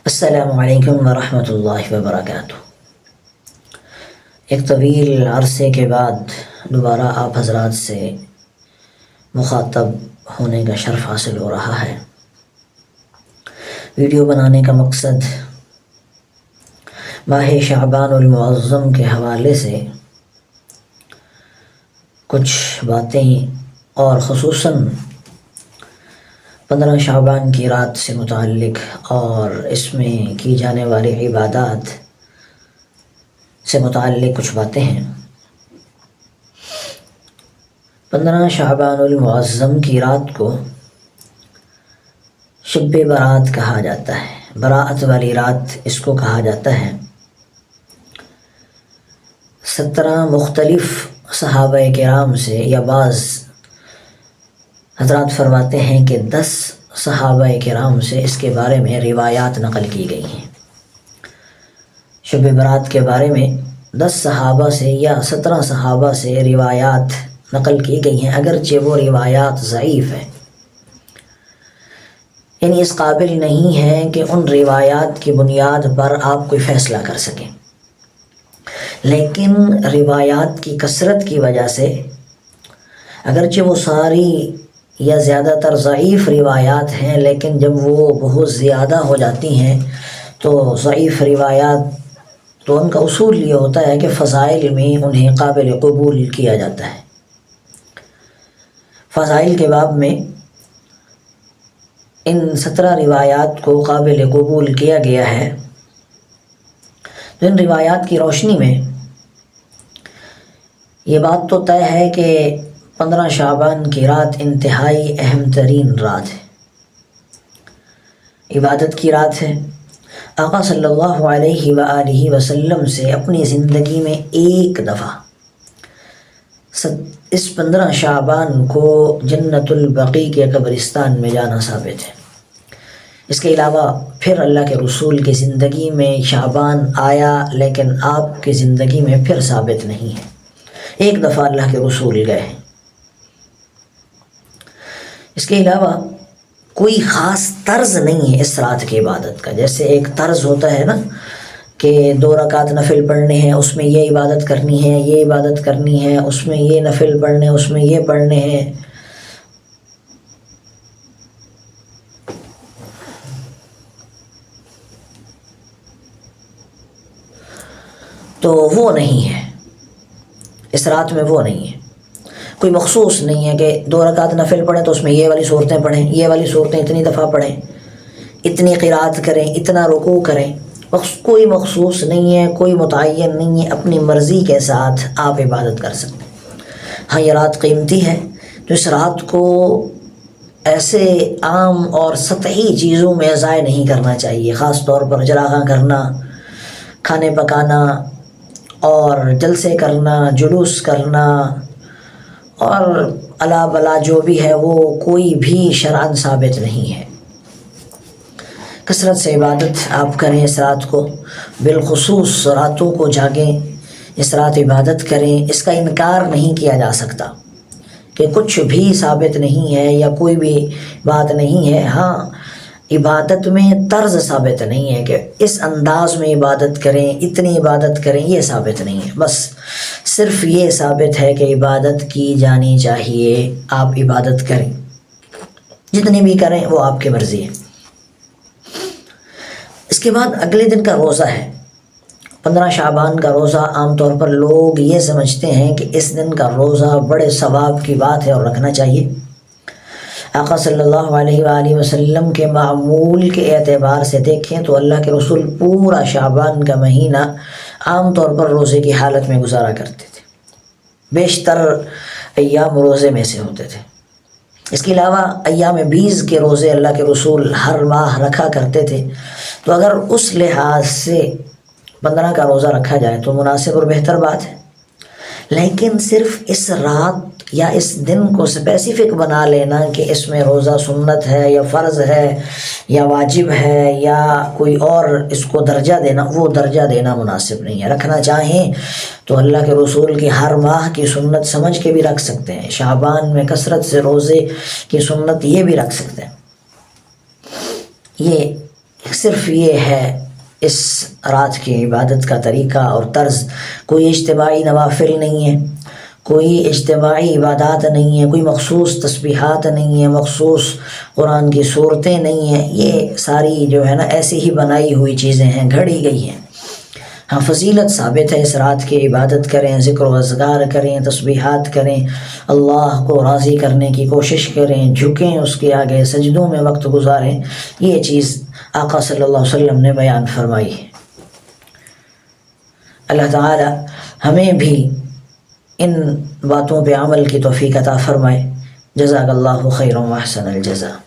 السلام علیکم ورحمۃ اللہ وبرکاتہ۔ ایک طویل عرصے کے بعد دوبارہ آپ حضرات سے مخاطب ہونے کا شرف حاصل ہو رہا ہے۔ ویڈیو بنانے کا مقصد ماہ شعبان المعظم کے حوالے سے کچھ باتیں اور خصوصاً 15 شعبان کی رات سے متعلق اور اس میں کی جانے والی عبادات سے متعلق کچھ باتیں ہیں۔ 15 شعبان المعظم کی رات کو شب برات کہا جاتا ہے، برات والی رات اس کو کہا جاتا ہے۔ 17 مختلف صحابہ کرام سے یا بعض حضرات فرماتے ہیں کہ 10 صحابہ کرام سے اس کے بارے میں روایات نقل کی گئی ہیں۔ شب برات کے بارے میں 10 صحابہ سے یا 17 صحابہ سے روایات نقل کی گئی ہیں، اگرچہ وہ روایات ضعیف ہیں، یعنی اس قابل نہیں ہے کہ ان روایات کی بنیاد پر آپ کوئی فیصلہ کر سکیں، لیکن روایات کی کثرت کی وجہ سے اگرچہ وہ ساری یا زیادہ تر ضعیف روایات ہیں، لیکن جب وہ بہت زیادہ ہو جاتی ہیں تو ضعیف روایات تو ان کا اصول یہ ہوتا ہے کہ فضائل میں انہیں قابل قبول کیا جاتا ہے۔ فضائل کے باب میں ان 17 روایات کو قابل قبول کیا گیا ہے، تو ان روایات کی روشنی میں یہ بات تو طے ہے کہ 15 شعبان کی رات انتہائی اہم ترین رات ہے، عبادت کی رات ہے۔ آقا صلی اللہ علیہ وآلہ وسلم سے اپنی زندگی میں ایک دفعہ اس 15 شعبان کو جنت البقیع کے قبرستان میں جانا ثابت ہے۔ اس کے علاوہ پھر اللہ کے رسول کی زندگی میں شعبان آیا، لیکن آپ کی زندگی میں پھر ثابت نہیں ہے، ایک دفعہ اللہ کے رسول گئے ہیں۔ اس کے علاوہ کوئی خاص طرز نہیں ہے اس رات کی عبادت کا، جیسے ایک طرز ہوتا ہے نا کہ 2 رکعت نفل پڑھنے ہیں، اس میں یہ عبادت کرنی ہے، یہ عبادت کرنی ہے، اس میں یہ نفل پڑھنے، اس میں یہ پڑھنے ہیں، تو وہ نہیں ہے، اس رات میں وہ نہیں ہے۔ کوئی مخصوص نہیں ہے کہ 2 رکعت نفل پڑھیں تو اس میں یہ والی صورتیں پڑھیں، یہ والی صورتیں اتنی دفعہ پڑھیں، اتنی قرات کریں، اتنا رکوع کریں، کوئی مخصوص نہیں ہے، کوئی متعین نہیں ہے، اپنی مرضی کے ساتھ آپ عبادت کر سکتے ہیں۔ ہاں یہ رات قیمتی ہے، تو اس رات کو ایسے عام اور سطحی چیزوں میں ضائع نہیں کرنا چاہیے، خاص طور پر جراغاں کرنا، کھانے پکانا اور جلسے کرنا، جلوس کرنا اور الا بلا جو بھی ہے وہ کوئی بھی شرعاً ثابت نہیں ہے۔ کثرت سے عبادت آپ کریں اس رات کو، بالخصوص راتوں کو جاگیں، اس رات عبادت کریں، اس کا انکار نہیں کیا جا سکتا کہ کچھ بھی ثابت نہیں ہے یا کوئی بھی بات نہیں ہے۔ ہاں عبادت میں طرز ثابت نہیں ہے کہ اس انداز میں عبادت کریں، اتنی عبادت کریں، یہ ثابت نہیں ہے، بس صرف یہ ثابت ہے کہ عبادت کی جانی چاہیے، آپ عبادت کریں، جتنی بھی کریں وہ آپ کی مرضی ہے۔ اس کے بعد اگلے دن کا روزہ ہے، 15 شعبان کا روزہ۔ عام طور پر لوگ یہ سمجھتے ہیں کہ اس دن کا روزہ بڑے ثواب کی بات ہے اور رکھنا چاہیے۔ آقا صلی اللہ علیہ وآلہ وسلم کے معمول کے اعتبار سے دیکھیں تو اللہ کے رسول پورا شعبان کا مہینہ عام طور پر روزے کی حالت میں گزارا کرتے تھے، بیشتر ایام روزے میں سے ہوتے تھے۔ اس کے علاوہ ایام 20 کے روزے اللہ کے رسول ہر ماہ رکھا کرتے تھے، تو اگر اس لحاظ سے 15 کا روزہ رکھا جائے تو مناسب اور بہتر بات ہے، لیکن صرف اس رات یا اس دن کو اسپیسیفک بنا لینا کہ اس میں روزہ سنت ہے یا فرض ہے یا واجب ہے یا کوئی اور اس کو درجہ دینا، وہ درجہ دینا مناسب نہیں ہے۔ رکھنا چاہیں تو اللہ کے رسول کی ہر ماہ کی سنت سمجھ کے بھی رکھ سکتے ہیں، شعبان میں کثرت سے روزے کی سنت یہ بھی رکھ سکتے ہیں۔ یہ صرف یہ ہے اس رات کی عبادت کا طریقہ اور طرز، کوئی اجتماعی نوافل نہیں ہے، کوئی اجتماعی عبادات نہیں ہیں، کوئی مخصوص تسبیحات نہیں ہیں، مخصوص قرآن کی صورتیں نہیں ہیں، یہ ساری جو ہے نا ایسی ہی بنائی ہوئی چیزیں ہیں، گھڑی گئی ہیں۔ ہاں فضیلت ثابت ہے، اس رات کی عبادت کریں، ذکر و اذکار کریں، تسبیحات کریں، اللہ کو راضی کرنے کی کوشش کریں، جھکیں اس کے آگے، سجدوں میں وقت گزاریں، یہ چیز آقا صلی اللہ علیہ وسلم نے بیان فرمائی ہے۔ اللہ تعالی ہمیں بھی ان باتوں پہ عمل کی توفیق عطا فرمائے۔ جزاک اللہ خیر و احسن الجزا۔